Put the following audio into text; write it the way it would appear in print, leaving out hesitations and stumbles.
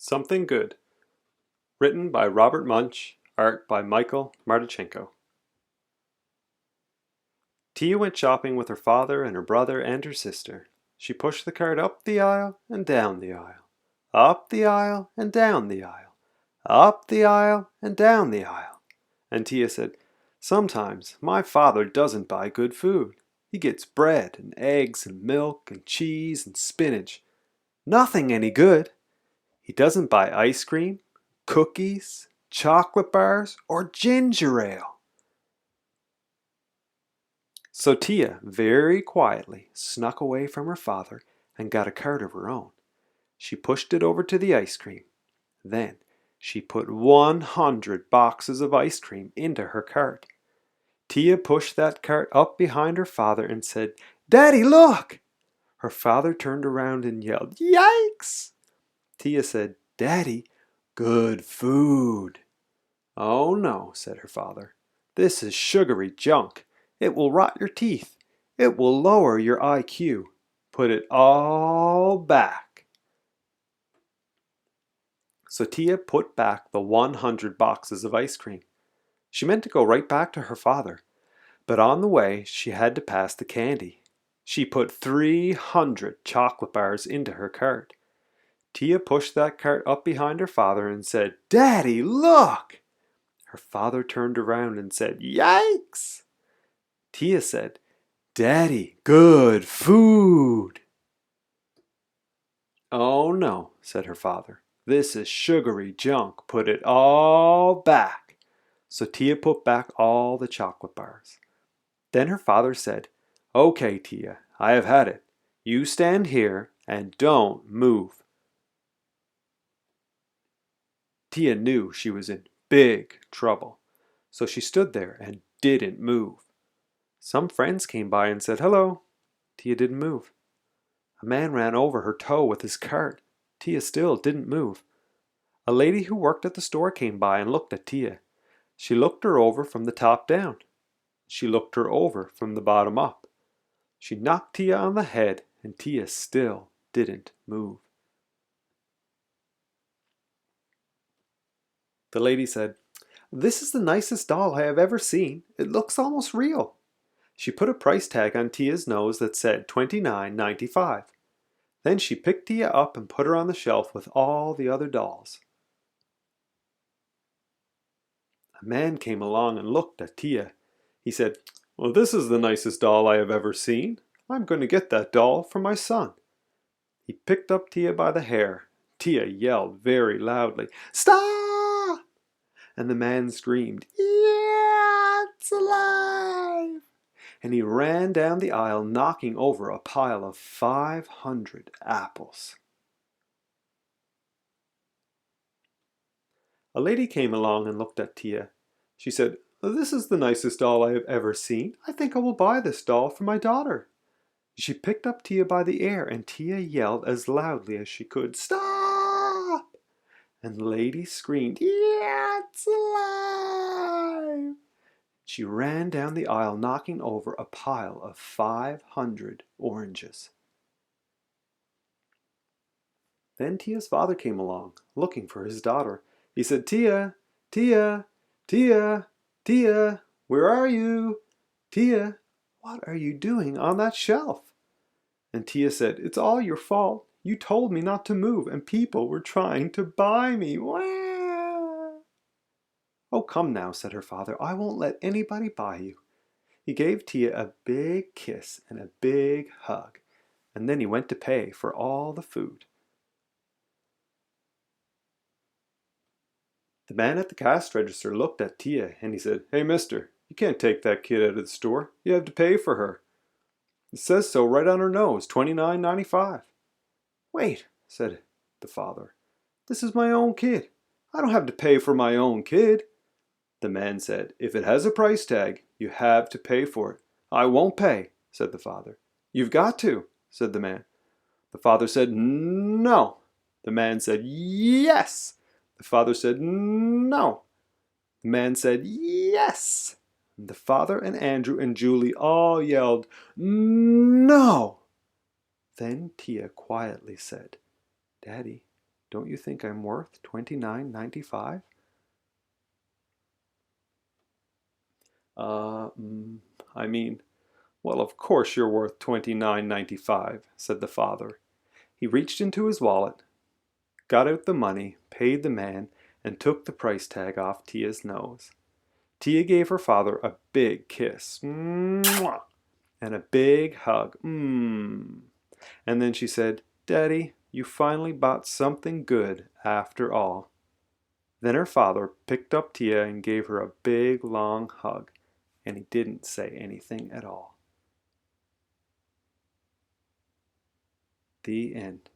Something Good. Written by Robert Munch, art by Michael Martichenko. Tyya went shopping with her father and her brother and her sister. She pushed the cart up the aisle and down the aisle, up the aisle and down the aisle, up the aisle and down the aisle. And Tyya said, "Sometimes my father doesn't buy good food. He gets bread and eggs and milk and cheese and spinach. Nothing any good. He doesn't buy ice cream, cookies, chocolate bars, or ginger ale." So Tyya very quietly snuck away from her father and got a cart of her own. She pushed it over to the ice cream. Then she put 100 boxes of ice cream into her cart. Tyya pushed that cart up behind her father and said, "Daddy, look!" Her father turned around and yelled, "Yikes!" Tyya said, "Daddy, good food." "Oh no," said her father. "This is sugary junk. It will rot your teeth. It will lower your IQ. Put it all back." So Tyya put back the 100 boxes of ice cream. She meant to go right back to her father, but on the way she had to pass the candy. She put 300 chocolate bars into her cart. Tyya pushed that cart up behind her father and said, "Daddy, look!" Her father turned around and said, "Yikes!" Tyya said, "Daddy, good food." "Oh no," said her father. "This is sugary junk. Put it all back." So Tyya put back all the chocolate bars. Then her father said, "Okay, Tyya, I have had it. You stand here and don't move." Tyya knew she was in big trouble, so she stood there and didn't move. Some friends came by and said hello. Tyya didn't move. A man ran over her toe with his cart. Tyya still didn't move. A lady who worked at the store came by and looked at Tyya. She looked her over from the top down. She looked her over from the bottom up. She knocked Tyya on the head, and Tyya still didn't move. The lady said, "This is the nicest doll I have ever seen. It looks almost real." She put a price tag on Tyya's nose that said $29.95. Then she picked Tyya up and put her on the shelf with all the other dolls. A man came along and looked at Tyya. He said, "Well, this is the nicest doll I have ever seen. I'm going to get that doll for my son." He picked up Tyya by the hair. Tyya yelled very loudly, "Stop!" And the man screamed, "Yeah, it's alive!" And he ran down the aisle, knocking over a pile of 500 apples. A lady came along and looked at Tyya. She said, "This is the nicest doll I have ever seen. I think I will buy this doll for my daughter." She picked up Tyya by the ear, and Tyya yelled as loudly as she could, "Stop!" And the lady screamed, "Yeah, it's alive!" She ran down the aisle, knocking over a pile of 500 oranges. Then Tyya's father came along, looking for his daughter. He said, "Tyya, Tyya, Tyya, Tyya, where are you? Tyya, what are you doing on that shelf?" And Tyya said, "It's all your fault. You told me not to move, and people were trying to buy me." Wah! "Oh, come now," said her father. "I won't let anybody buy you." He gave Tyya a big kiss and a big hug, and then he went to pay for all the food. The man at the cash register looked at Tyya and he said, "Hey, mister, you can't take that kid out of the store. You have to pay for her. It says so right on her nose, $29.95. "Wait," said the father. "This is my own kid. I don't have to pay for my own kid." The man said, "If it has a price tag, you have to pay for it." "I won't pay," said the father. "You've got to," said the man. The father said, "No." The man said, "Yes." The father said, "No." The man said, "Yes." And the father and Andrew and Julie all yelled, "No." Then Tyya quietly said, "Daddy, Don't you think I'm worth $29.95? Uh, mm, I mean, well, of course you're worth $29.95, said the father. He reached into his wallet, got out the money, paid the man, and took the price tag off Tyya's nose. Tyya gave her father a big kiss. Mwah! And a big hug. And then she said, Daddy, you finally bought something good after all. Then her father picked up Tyya and gave her a big long hug, and he didn't say anything at all. The end.